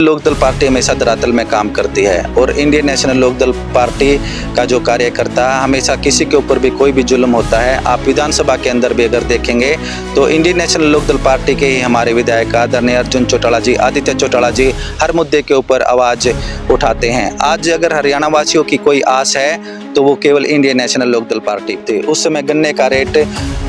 Lokdal party हमेशा धरातल में काम करती है और इंडियन नेशनल लोकदल पार्टी का जो कार्यकर्ता हमेशा किसी के ऊपर भी कोई भी जुल्म होता है, आप विधानसभा के अंदर भी अगर देखेंगे तो इंडियन नेशनल लोकदल पार्टी के ही हमारे विधायक आदरणीय अर्जुन चौटाला जी, आदित्य चौटाला जी हर मुद्दे के ऊपर आवाज उठाते हैं। आज अगर हरियाणा वासियों की कोई आस है तो वो केवल इंडियन नेशनल लोकदल पार्टी थी। उस समय गन्ने का रेट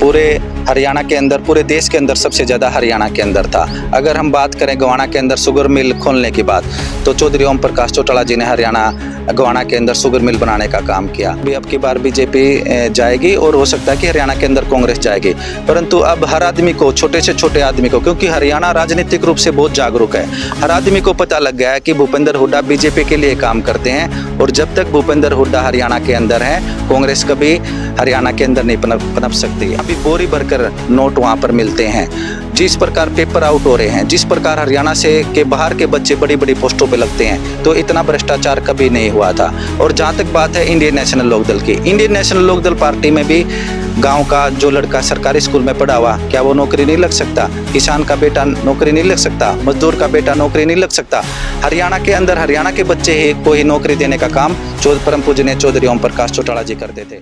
पूरे हरियाणा के अंदर, पूरे देश के अंदर सबसे ज़्यादा हरियाणा के अंदर था। अगर हम बात करें गोवाना के अंदर शुगर मिल खोलने की बात, तो चौधरी ओम प्रकाश चौटाला जी ने हरियाणा गोवाना के अंदर शुगर मिल बनाने का काम किया। अभी अब की बार बीजेपी जाएगी और हो सकता है कि हरियाणा के अंदर कांग्रेस जाएगी, परंतु अब हर आदमी को, छोटे से छोटे आदमी को, क्योंकि हरियाणा राजनीतिक रूप से बहुत जागरूक है, हर आदमी को पता लग गया है कि भूपेंद्र हुड्डा बीजेपी के लिए काम करते हैं और जब तक भूपेंद्र हुड्डा हरियाणा के अंदर है, कांग्रेस कभी हरियाणा के अंदर नहीं पनप सकती। अभी बोरी भरकर नोट वहाँ पर मिलते हैं, जिस प्रकार पेपर आउट हो रहे हैं, जिस प्रकार हरियाणा से के बाहर के बच्चे बड़ी बड़ी पोस्टों पे लगते हैं, तो इतना भ्रष्टाचार कभी नहीं हुआ था। और जहाँ तक बात है इंडियन नेशनल लोकदल की, इंडियन नेशनल लोकदल पार्टी में भी गांव का जो लड़का सरकारी स्कूल में पढ़ा हुआ, क्या वो नौकरी नहीं लग सकता? किसान का बेटा नौकरी नहीं लग सकता? मजदूर का बेटा नौकरी नहीं लग सकता? हरियाणा के अंदर हरियाणा के बच्चे ही को ही नौकरी देने का काम परम पूजनीय चौधरी ओम प्रकाश चौटाला जी करते थे।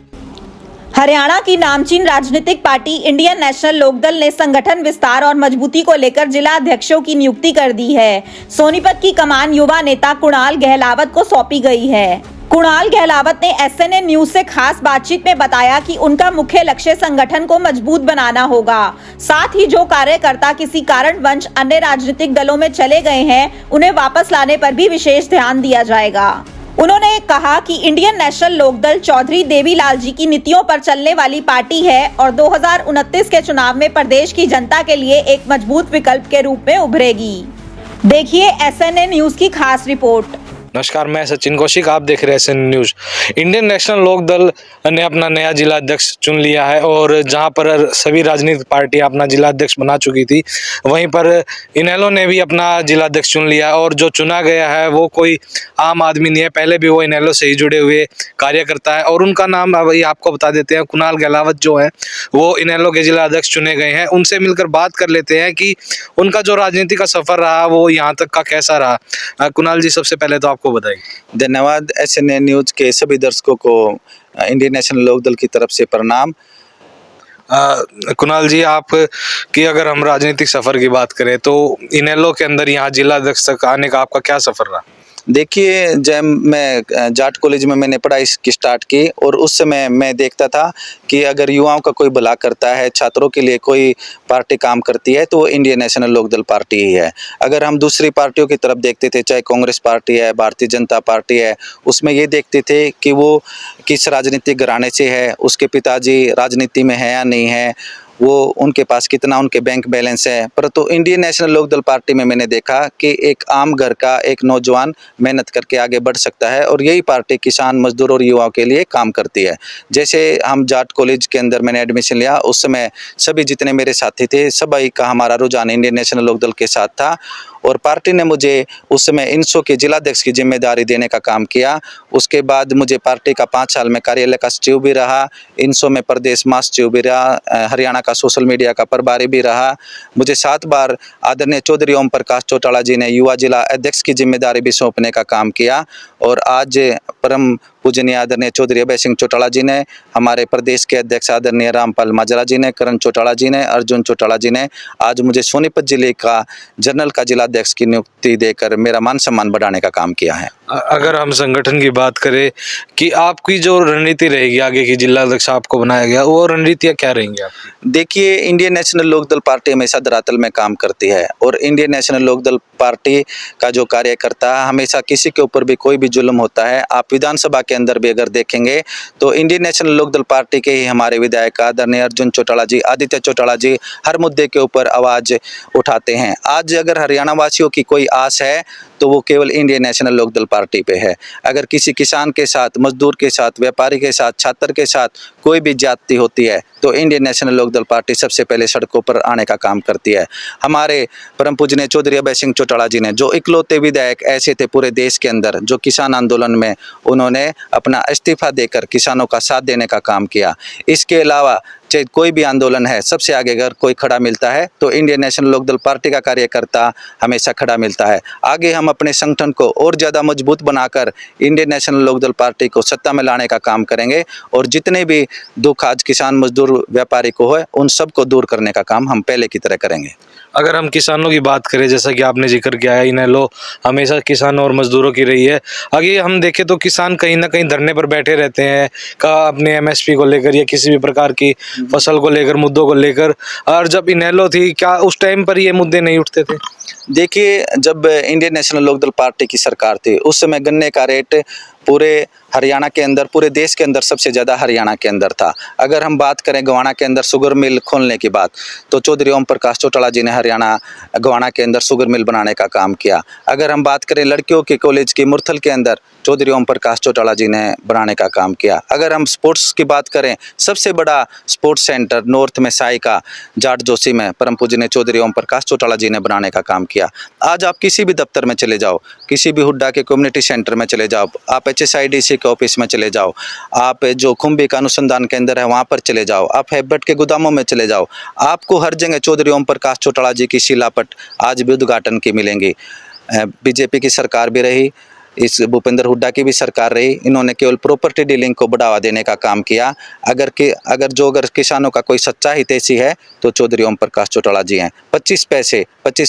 हरियाणा की नामचीन राजनीतिक पार्टी इंडियन नेशनल लोकदल ने संगठन विस्तार और मजबूती को लेकर जिला अध्यक्षों की नियुक्ति कर दी है। सोनीपत की कमान युवा नेता कुणाल गहलावत को सौंपी गई है। कुणाल गहलावत ने एसएनए न्यूज से खास बातचीत में बताया कि उनका मुख्य लक्ष्य संगठन को मजबूत बनाना होगा। साथ ही जो कार्यकर्ता किसी कारणवश अन्य राजनीतिक दलों में चले गए हैं, उन्हें वापस लाने पर भी विशेष ध्यान दिया जाएगा। उन्होंने कहा कि इंडियन नेशनल लोकदल चौधरी देवीलाल जी की नीतियों पर चलने वाली पार्टी है और 2029 के चुनाव में प्रदेश की जनता के लिए एक मजबूत विकल्प के रूप में उभरेगी। देखिए एसएनए न्यूज की खास रिपोर्ट। नमस्कार, मैं सचिन कौशिक, आप देख रहे हैं SN news. Indian national Lok Dal ने अपना नया जिला अध्यक्ष चुन लिया है और जहां पर सभी राजनीतिक पार्टियां अपना जिला अध्यक्ष बना चुकी थी, वहीं पर इनेलो ने भी अपना जिला अध्यक्ष चुन लिया और जो चुना गया है वो कोई आम आदमी नहीं है, पहले भी वो इनेलो से ही जुड़े हुए कार्यकर्ता है और उनका नाम अभी आपको बता देते हैं। कुणाल गहलावत जो है वो इनेलो के जिला अध्यक्ष चुने गए हैं। उनसे मिलकर बात कर लेते हैं कि उनका जो राजनीति का सफर रहा वो यहाँ तक का कैसा रहा। कुणाल जी, सबसे पहले तो आपको बताइए। धन्यवाद। एसएनए न्यूज के सभी दर्शकों को इंडियन नेशनल लोकदल की तरफ से प्रणाम। कुणाल जी, आप की अगर हम राजनीतिक सफर की बात करें तो इनेलो के अंदर यहाँ जिला अध्यक्ष तक आने का आपका क्या सफर रहा? देखिए, जब मैं जाट कॉलेज में मैंने पढ़ाई स्टार्ट की और उस समय मैं देखता था कि अगर युवाओं का कोई भला करता है, छात्रों के लिए कोई पार्टी काम करती है तो वो इंडियन नेशनल लोकदल पार्टी ही है। अगर हम दूसरी पार्टियों की तरफ देखते थे, चाहे कांग्रेस पार्टी है, भारतीय जनता पार्टी है, उसमें ये देखते थे कि वो किस राजनीतिक घराने से है, उसके पिताजी राजनीति में है या नहीं है, वो उनके पास कितना उनके बैंक बैलेंस है। परंतु इंडियन नेशनल लोकदल पार्टी में मैंने देखा कि एक आम घर का एक नौजवान मेहनत करके आगे बढ़ सकता है और यही पार्टी किसान, मजदूर और युवाओं के लिए काम करती है। जैसे हम जाट कॉलेज के अंदर मैंने एडमिशन लिया, उस समय सभी जितने मेरे साथी थे, सभी का हमारा रुझान इंडियन नेशनल लोकदल के साथ था और पार्टी ने मुझे उस समय इनसो के जिलाध्यक्ष की जिम्मेदारी देने का काम किया। उसके बाद मुझे पार्टी का 5 साल में कार्यालय का सचिव भी रहा, इनसो में प्रदेश महासचिव भी रहा, हरियाणा का सोशल मीडिया का प्रभारी भी रहा। मुझे 7 बार आदरणीय चौधरी ओम प्रकाश चौटाला जी ने युवा जिला अध्यक्ष की जिम्मेदारी भी सौंपने का काम किया और आज परम पूजनीय आदरणीय चौधरी अभय सिंह चौटाला जी ने, हमारे प्रदेश के अध्यक्ष आदरणीय रामपाल माजरा जी ने, करण चौटाला जी ने, अर्जुन चौटाला जी ने आज मुझे सोनीपत जिले का जनरल का जिला अध्यक्ष की नियुक्ति देकर मेरा मान सम्मान बढ़ाने का काम किया है। अगर हम संगठन की बात करें कि आपकी जो रणनीति रहेगी आगे की, जिला अध्यक्ष आपको बनाया गया, वो रणनीतियाँ क्या रहेंगी आपकी? देखिए, इंडियन नेशनल लोकदल पार्टी हमेशा धरातल में काम करती है और इंडियन नेशनल लोकदल पार्टी का जो कार्यकर्ता हमेशा किसी के ऊपर भी कोई भी जुल्म होता है, आप विधानसभा के अंदर भी अगर देखेंगे तो इंडियन नेशनल लोकदल पार्टी के ही हमारे विधायक आदरणीय अर्जुन चौटाला जी, आदित्य चौटाला जी हर मुद्दे के ऊपर आवाज उठाते हैं। आज अगर हरियाणा वासियों की कोई आस है तो वो केवल इंडियन नेशनल लोकदल पार्टी पे है। अगर किसी किसान के साथ, मजदूर के साथ, व्यापारी के साथ, छात्र के साथ कोई भी ज्यादती होती है तो इंडियन नेशनल लोकदल पार्टी सबसे पहले सड़कों पर आने का काम करती है। हमारे परम पूजनीय चौधरी अभय सिंह चौटाला जी ने, जो इकलौते विधायक ऐसे थे पूरे देश के अंदर जो किसान आंदोलन में उन्होंने अपना इस्तीफा देकर किसानों का साथ देने का काम किया। इसके अलावा चाहे कोई भी आंदोलन है, सबसे आगे अगर कोई खड़ा मिलता है तो इंडियन नेशनल लोकदल पार्टी का कार्यकर्ता हमेशा खड़ा मिलता है। आगे हम अपने संगठन को और ज़्यादा मजबूत बनाकर इंडियन नेशनल लोकदल पार्टी को सत्ता में लाने का काम करेंगे और जितने भी दुख आज किसान, मजदूर, व्यापारी को है, उन सबको दूर करने का काम हम पहले की तरह करेंगे। अगर हम किसानों की बात करें, जैसा कि आपने जिक्र किया है, इनेलो हमेशा किसानों और मजदूरों की रही है। आगे हम देखें तो किसान कहीं ना कहीं धरने पर बैठे रहते हैं का अपने एमएसपी को लेकर या किसी भी प्रकार की फसल को लेकर, मुद्दों को लेकर। और जब इनेलो थी, क्या उस टाइम पर ये मुद्दे नहीं उठते थे? देखिए, जब इंडियन नेशनल लोकदल पार्टी की सरकार थी उस समय गन्ने का रेट पूरे हरियाणा के अंदर, पूरे देश के अंदर सबसे ज़्यादा हरियाणा के अंदर था। अगर हम बात करें गोवाना के अंदर शुगर मिल खोलने की बात, तो चौधरी ओम प्रकाश चौटाला जी ने हरियाणा गोवाना के अंदर शुगर मिल बनाने का काम किया। अगर हम बात करें लड़कियों के कॉलेज की मुरथल के अंदर, चौधरी ओम प्रकाश चौटाला जी ने बनाने का काम किया। अगर हम स्पोर्ट्स की बात करें, सबसे बड़ा स्पोर्ट्स सेंटर नॉर्थ में साई का जाट जोशी में परम पूजनीय चौधरी ओम प्रकाश चौटाला जी ने बनाने का काम किया। आज आप किसी भी दफ्तर में चले जाओ, किसी भी हुड्डा के कम्युनिटी सेंटर में चले जाओ, आप HSIDC के ऑफिस में चले जाओ, आप जो खुम्बी का अनुसंधान केंद्र है वहाँ पर चले जाओ, आप हैबट के गोदामों में चले जाओ, आपको हर जगह चौधरी ओम प्रकाश चौटाला जी की शिलापट आज भी उद्घाटन की मिलेंगी। बीजेपी की सरकार भी रही, इस भूपेंद्र हुड्डा की भी सरकार रही, इन्होंने केवल प्रॉपर्टी डीलिंग को बढ़ावा देने का काम किया। अगर किसानों का कोई सच्चा हितैषी है तो चौधरी ओम प्रकाश चौटाला जी हैं। 25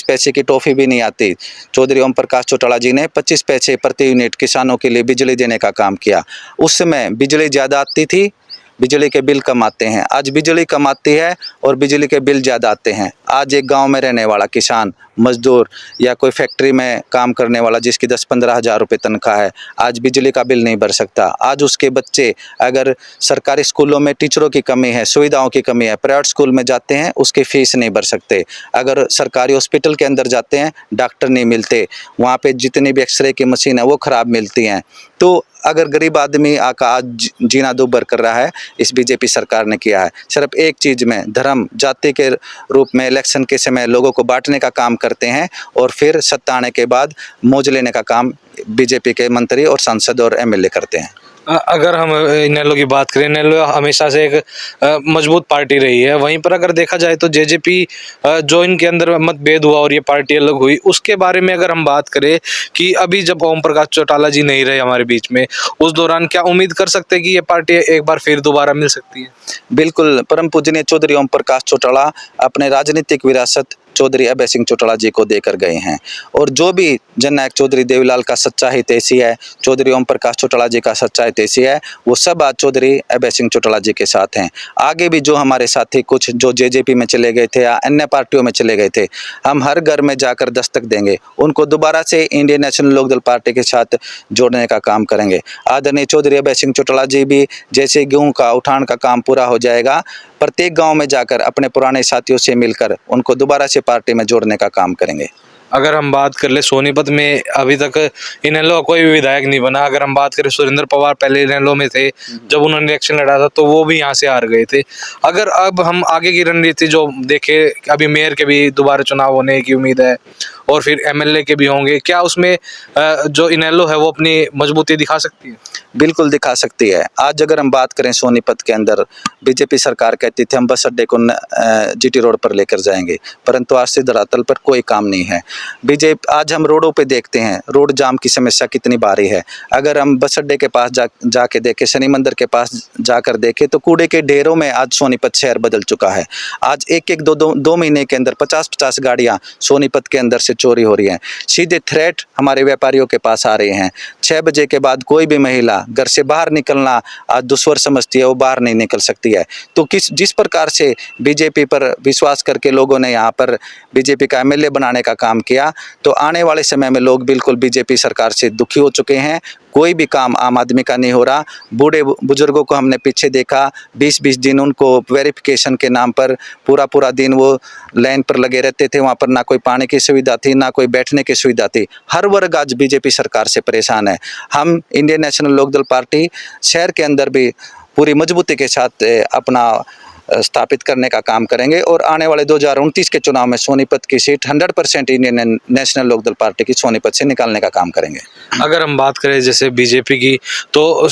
पैसे की टॉफी भी नहीं आती। चौधरी ओम प्रकाश चौटाला जी ने 25 पैसे प्रति यूनिट किसानों के लिए बिजली देने का काम किया। उस समय बिजली ज़्यादा आती थी, बिजली के बिल कम आते हैं। आज बिजली कम आती है और बिजली के बिल ज़्यादा आते हैं। आज एक गांव में रहने वाला किसान, मजदूर या कोई फैक्ट्री में काम करने वाला जिसकी 10-15 हज़ार रुपये तनख्वाह है, आज बिजली का बिल नहीं भर सकता। आज उसके बच्चे, अगर सरकारी स्कूलों में टीचरों की कमी है, सुविधाओं की कमी है, प्राइवेट स्कूल में जाते हैं उसकी फ़ीस नहीं भर सकते। अगर सरकारी हॉस्पिटल के अंदर जाते हैं, डॉक्टर नहीं मिलते, वहाँ पे जितनी भी एक्सरे की मशीन है वो ख़राब मिलती हैं। तो अगर गरीब आदमी आका आज जीना दूभर कर रहा है, इस बीजेपी सरकार ने किया है। सिर्फ एक चीज़ में, धर्म जाति के रूप में इलेक्शन के समय लोगों को बांटने का काम करते हैं और फिर सत्ता आने के बाद मौज लेने का काम बीजेपी के मंत्री और सांसद और MLA करते हैं। अगर हम इनेलो की बात करें, इनेलो हमेशा से एक मजबूत पार्टी रही है। वहीं पर अगर देखा जाए तो जेजेपी जो इनके अंदर मतभेद हुआ और ये पार्टी अलग हुई, उसके बारे में अगर हम बात करें कि अभी जब ओम प्रकाश चौटाला जी नहीं रहे हमारे बीच में, उस दौरान क्या उम्मीद कर सकते हैं कि ये पार्टी एक बार फिर दोबारा मिल सकती है? बिल्कुल, परम पूजनीय चौधरी ओम प्रकाश चौटाला अपने राजनीतिक विरासत चौधरी अभय सिंह चौटाला जी को देकर गए हैं और जो भी जननायक चौधरी देवीलाल का सच्चा हितैषी है, चौधरी ओम प्रकाश चौटाला जी का सच्चा हितैषी है, वो सब आज चौधरी अभय सिंह चौटाला जी के साथ हैं। आगे भी जो हमारे साथी कुछ जो जेजेपी में चले गए थे या अन्य पार्टियों में चले गए थे, हम हर घर में जाकर दस्तक देंगे, उनको दोबारा से इंडियन नेशनल लोकदल पार्टी के साथ जोड़ने का काम करेंगे। आदरणीय चौधरी अभय सिंह चौटाला जी भी जैसे गेहूँ का उठान का काम पूरा हो जाएगा, प्रत्येक गांव में जाकर अपने पुराने साथियों से मिलकर उनको दोबारा से पार्टी में जोड़ने का काम करेंगे। अगर हम बात कर ले, सोनीपत में अभी तक इनेलो का कोई भी विधायक नहीं बना। अगर हम बात करें, सुरेंद्र पवार पहले इनेलो में थे, जब उन्होंने इलेक्शन लड़ा था तो वो भी यहाँ से हार गए थे। अगर अब हम आगे की रणनीति जो देखें, अभी मेयर के भी दोबारा चुनाव होने की उम्मीद है और फिर MLA के भी होंगे, क्या उसमें जो इनेलो है वो अपनी मजबूती दिखा सकती है? बिल्कुल दिखा सकती है। आज अगर हम बात करें, सोनीपत के अंदर बीजेपी सरकार कहती थी हम बस अड्डे को GT रोड पर लेकर जाएंगे, परंतु आज से धरातल पर कोई काम नहीं है। बीजेपी आज हम रोडों पे देखते हैं, रोड जाम की समस्या कितनी भारी है। अगर हम बस अड्डे के पास जाके देखें, शनि मंदिर के पास जाकर देखें, तो कूड़े के ढेरों में आज सोनीपत शहर बदल चुका है। आज एक दो महीने के अंदर 50-50 गाड़ियाँ सोनीपत के अंदर से चोरी हो रही हैं। सीधे थ्रेट हमारे व्यापारियों के पास आ रहे हैं। 6 बजे के बाद कोई भी महिला घर से बाहर निकलना आज दुश्वार समझती है, वो बाहर नहीं निकल सकती है। तो जिस प्रकार से बीजेपी पर विश्वास करके लोगों ने यहाँ पर बीजेपी का MLA बनाने का काम किया, तो आने वाले समय में लोग बिल्कुल बीजेपी सरकार से दुखी हो चुके हैं। कोई भी काम आम आदमी का नहीं हो रहा। बूढ़े बुजुर्गों को हमने पीछे देखा, 20-20 दिन उनको वेरिफिकेशन के नाम पर पूरा दिन वो लाइन पर लगे रहते थे। वहाँ पर ना कोई पानी की सुविधा थी, ना कोई बैठने की सुविधा थी। हर वर्ग आज बीजेपी सरकार से परेशान है। हम इंडियन नेशनल लोकदल पार्टी शहर के अंदर भी पूरी मजबूती के साथ अपना स्थापित करने का काम करेंगे और आने वाले 2029 के चुनाव में सोनीपत की seat 100% Indian national Lok Dal party की सोनीपत से निकालने का काम करेंगे। अगर हम बात करें जैसे बीजेपी की, तो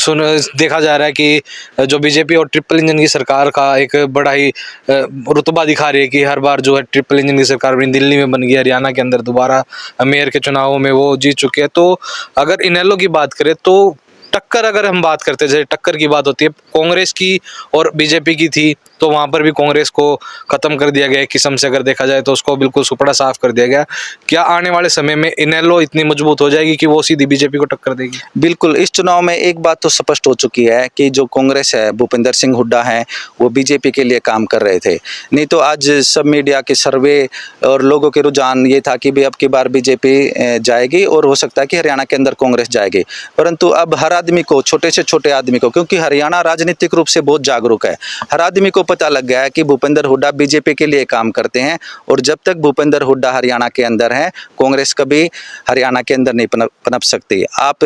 देखा जा रहा है कि जो बीजेपी और ट्रिपल इंजन की सरकार का एक बड़ा ही रुतबा दिखा रही है कि हर बार जो है ट्रिपल इंजन की सरकार बनी, दिल्ली में बन गई, हरियाणा के अंदर दोबारा मेयर के चुनावों में वो जीत चुके हैं। तो अगर इनेलो की बात करें तो टक्कर, अगर हम बात करते हैं जैसे टक्कर की बात होती है कांग्रेस की और बीजेपी की थी, तो वहां पर भी कांग्रेस को खत्म कर दिया गया एक किस्म से, अगर देखा जाए तो उसको बिल्कुल सुपड़ा साफ कर दिया गया। क्या आने वाले समय में इनेलो इतनी मजबूत हो जाएगी कि वो सीधी बीजेपी को टक्कर देगी? बिल्कुल, इस चुनाव में एक बात तो स्पष्ट हो चुकी है कि जो कांग्रेस है, भूपेंद्र सिंह हुड्डा हैं, वो बीजेपी के लिए काम कर रहे थे। नहीं तो आज सब मीडिया के सर्वे और लोगों के रुझान ये था कि भाई अब की बार बीजेपी जाएगी और हो सकता है कि हरियाणा के अंदर कांग्रेस जाएगी। परंतु अब हर आदमी को, छोटे से छोटे आदमी को, क्योंकि हरियाणा राजनीतिक रूप से बहुत जागरूक है, हर आदमी को पता लग गया है कि भूपेंद्र हुड्डा बीजेपी के लिए काम करते हैं और जब तक भूपेंद्र हुड्डा हरियाणा के अंदर है, कांग्रेस कभी हरियाणा के अंदर नहीं पनप सकती। आप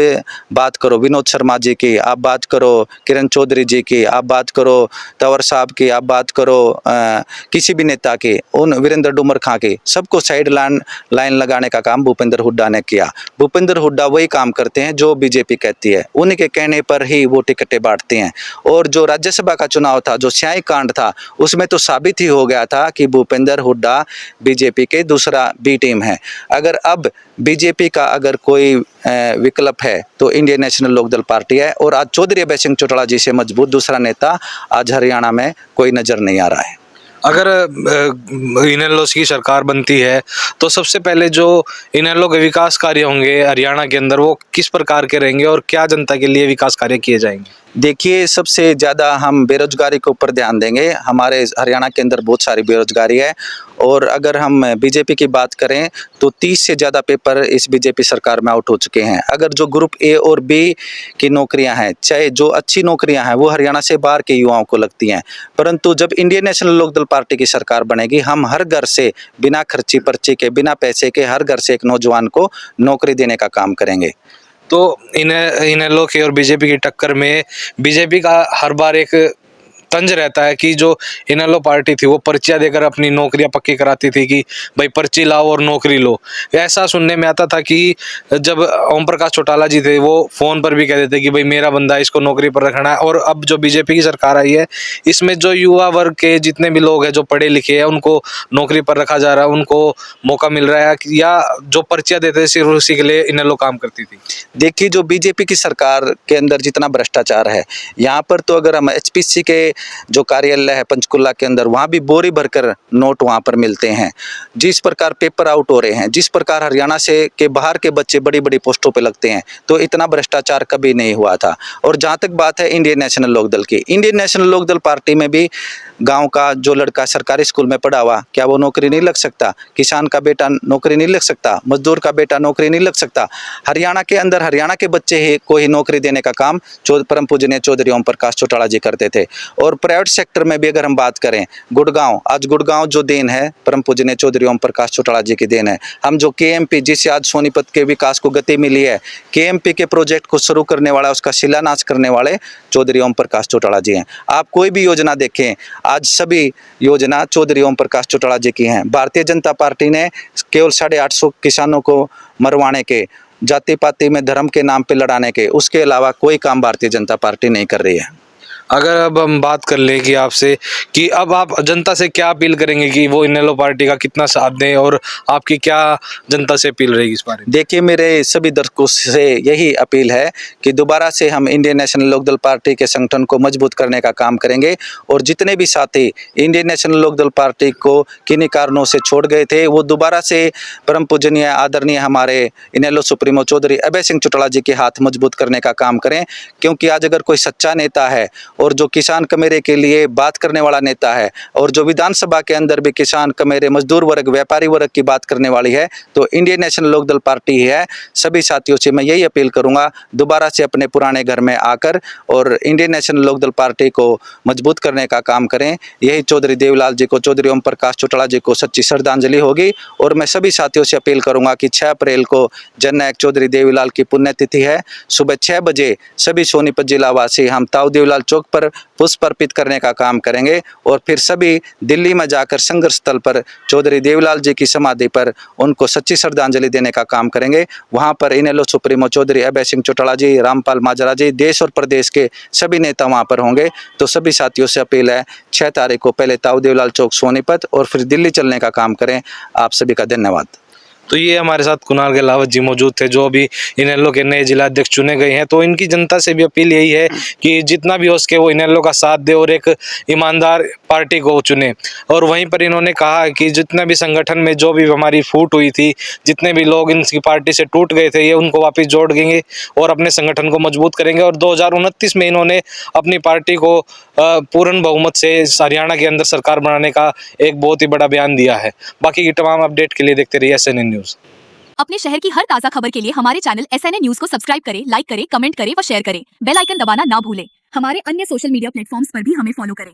बात करो विनोद शर्मा जी की, आप बात करो किरण चौधरी जी की, आप बात करो तंवर साहब की, आप बात करो किसी भी नेता की, उन वीरेंद्र डूमर खां की, सबको साइड लाइन लगाने का काम भूपेंद्र हुड्डा ने किया। भूपेंद्र हुड्डा वही काम करते हैं जो बीजेपी कहती है, उन्हीं के कहने पर ही वो टिकटें बांटते हैं। और जो राज्यसभा का चुनाव था, जो स्याही कांड था, उसमें तो साबित ही हो गया था कि भूपेंद्र हुड्डा बीजेपी के दूसरा बी टीम है। अगर अब बीजेपी का अगर कोई विकल्प है तो इंडियन नेशनल लोकदल पार्टी है और आज चौधरी अभय सिंह चौटाला जी से मजबूत दूसरा नेता आज हरियाणा में कोई नजर नहीं आ रहा है। अगर इनेलो की सरकार बनती है तो सबसे पहले जो इनेलो के विकास कार्य होंगे हरियाणा के अंदर, वो किस प्रकार के रहेंगे और क्या जनता के लिए विकास कार्य किए जाएंगे? देखिए, सबसे ज़्यादा हम बेरोजगारी के ऊपर ध्यान देंगे। हमारे हरियाणा के अंदर बहुत सारी बेरोजगारी है और अगर हम बीजेपी की बात करें तो 30 से ज़्यादा पेपर इस बीजेपी सरकार में आउट हो चुके हैं। अगर जो ग्रुप ए और बी की नौकरियां हैं, चाहे जो अच्छी नौकरियां हैं, वो हरियाणा से बाहर के युवाओं को लगती हैं। परंतु जब इंडियन नेशनल लोकदल पार्टी की सरकार बनेगी, हम हर घर से बिना खर्ची पर्ची के, बिना पैसे के, हर घर से एक नौजवान को नौकरी देने का काम करेंगे। तो इनेलो की और बीजेपी की टक्कर में बीजेपी का हर बार एक तंज रहता है कि जो इनेलो पार्टी थी वो पर्चियां देकर अपनी नौकरियां पक्की कराती थी कि भाई पर्ची लाओ और नौकरी लो। ऐसा सुनने में आता था कि जब ओम प्रकाश चौटाला जी थे वो फोन पर भी कहते थे कि भाई मेरा बंदा इसको नौकरी पर रखना है। और अब जो बीजेपी की सरकार आई है, इसमें जो युवा वर्ग के जितने भी लोग हैं जो पढ़े लिखे हैं, उनको नौकरी पर रखा जा रहा है, उनको मौका मिल रहा है, या जो पर्चियां देते थे सिर्फ उसी के लिए इनेलो काम करती थी? देखिए, जो बीजेपी की सरकार के अंदर जितना भ्रष्टाचार है, यहाँ पर तो अगर हम एचपीसी के जो कार्यालय है पंचकुला के अंदर, वहाँ भी बोरी भरकर नोट वहाँ पर मिलते हैं। जिस प्रकार पेपर आउट हो रहे हैं, जिस प्रकार हरियाणा से के बाहर के बच्चे बड़ी बड़ी पोस्टों पे लगते हैं, तो इतना भ्रष्टाचार कभी नहीं हुआ था। और जहाँ तक बात है इंडियन नेशनल लोकदल की, इंडियन नेशनल लोकदल पार्टी में भी गांव का जो लड़का सरकारी स्कूल में पढ़ा हुआ, क्या वो नौकरी नहीं लग सकता? किसान का बेटा नौकरी नहीं लग सकता? मजदूर का बेटा नौकरी नहीं लग सकता? हरियाणा के अंदर हरियाणा के बच्चे ही को ही नौकरी देने का काम परम पूजनीय चौधरी ओम प्रकाश चौटाला जी करते थे। और प्राइवेट सेक्टर में भी अगर हम बात करें, गुड़गांव, आज गुड़गांव जो देन है परम पूजनीय चौधरी ओम प्रकाश चौटाला जी की देन है। हम जो केएमपी, जिससे आज सोनीपत के विकास को गति मिली है, केएमपी के प्रोजेक्ट को शुरू करने वाला, उसका शिलान्यास करने वाले चौधरी ओम प्रकाश चौटाला जी हैं। आप कोई भी योजना देखें, आज सभी योजना चौधरी ओम प्रकाश चौटाला जी की हैं। भारतीय जनता पार्टी ने केवल 850 किसानों को मरवाने के, जाति पाति में धर्म के नाम पे लड़ाने के, उसके अलावा कोई काम भारतीय जनता पार्टी नहीं कर रही है। अगर अब हम बात कर लें कि आपसे कि अब आप जनता से क्या अपील करेंगे कि वो इनेलो पार्टी का कितना साथ दें, और आपकी क्या जनता से अपील रहेगी इस बारे में? देखिए, मेरे सभी दर्शकों से यही अपील है कि दोबारा से हम इंडियन नेशनल लोकदल पार्टी के संगठन को मजबूत करने का काम करेंगे और जितने भी साथी इंडियन नेशनल लोकदल पार्टी को किन्हीं कारणों से छोड़ गए थे, वो दोबारा से परम पूजनीय आदरणीय हमारे इनेलो सुप्रीमो चौधरी अभय सिंह चौटाला जी के हाथ मजबूत करने का काम करें। क्योंकि आज अगर कोई सच्चा नेता है और जो किसान कमेरे के लिए बात करने वाला नेता है और जो विधानसभा के अंदर भी किसान कमेरे, मजदूर वर्ग, व्यापारी वर्ग की बात करने वाली है, तो इंडियन नेशनल लोकदल पार्टी ही है। सभी साथियों से मैं यही अपील करूंगा, दोबारा से अपने पुराने घर में आकर और इंडियन नेशनल लोकदल पार्टी को मजबूत करने का काम करें। यही चौधरी देवीलाल जी को, चौधरी ओम प्रकाश चौटाला जी को सच्ची श्रद्धांजलि होगी। और मैं सभी साथियों से अपील करूंगा कि 6 अप्रैल को जननायक चौधरी देवीलाल की पुण्यतिथि है। सुबह 6 बजे सभी सोनीपत जिला वासी हम ताऊ देवीलाल चौक अशोक पर पुष्प अर्पित करने का काम करेंगे और फिर सभी दिल्ली में जाकर संघर्ष स्थल पर चौधरी देवीलाल जी की समाधि पर उनको सच्ची श्रद्धांजलि देने का काम करेंगे। वहां पर इनेलो सुप्रीमो चौधरी अभय सिंह चौटाला जी, रामपाल माजरा जी, देश और प्रदेश के सभी नेता वहां पर होंगे। तो सभी साथियों से अपील है 6 तारीख को पहले ताऊ देवीलाल चौक सोनीपत और फिर दिल्ली चलने का काम करें। आप सभी का धन्यवाद। तो ये हमारे साथ कुणाल गहलावत जी मौजूद थे, जो अभी इनेलो के नए जिला अध्यक्ष चुने गए हैं। तो इनकी जनता से भी अपील यही है कि जितना भी हो सके वो इनेलो का साथ दे और एक ईमानदार पार्टी को चुने। और वहीं पर इन्होंने कहा कि जितना भी संगठन में जो भी हमारी फूट हुई थी, जितने भी लोग इनकी पार्टी से टूट गए थे, ये उनको वापस जोड़ देंगे और अपने संगठन को मजबूत करेंगे। और 2029 में इन्होंने अपनी पार्टी को पूर्ण बहुमत से हरियाणा के अंदर सरकार बनाने का एक बहुत ही बड़ा बयान दिया है। बाकी की तमाम अपडेट के लिए देखते रहिए SNN न्यूज़। अपने शहर की हर ताजा खबर के लिए हमारे चैनल SNN न्यूज़ को सब्सक्राइब करें, लाइक करें, कमेंट करें व शेयर करें। बेल आइकन दबाना ना भूलें। हमारे अन्य सोशल मीडिया प्लेटफॉर्म्स पर भी हमें फॉलो करें।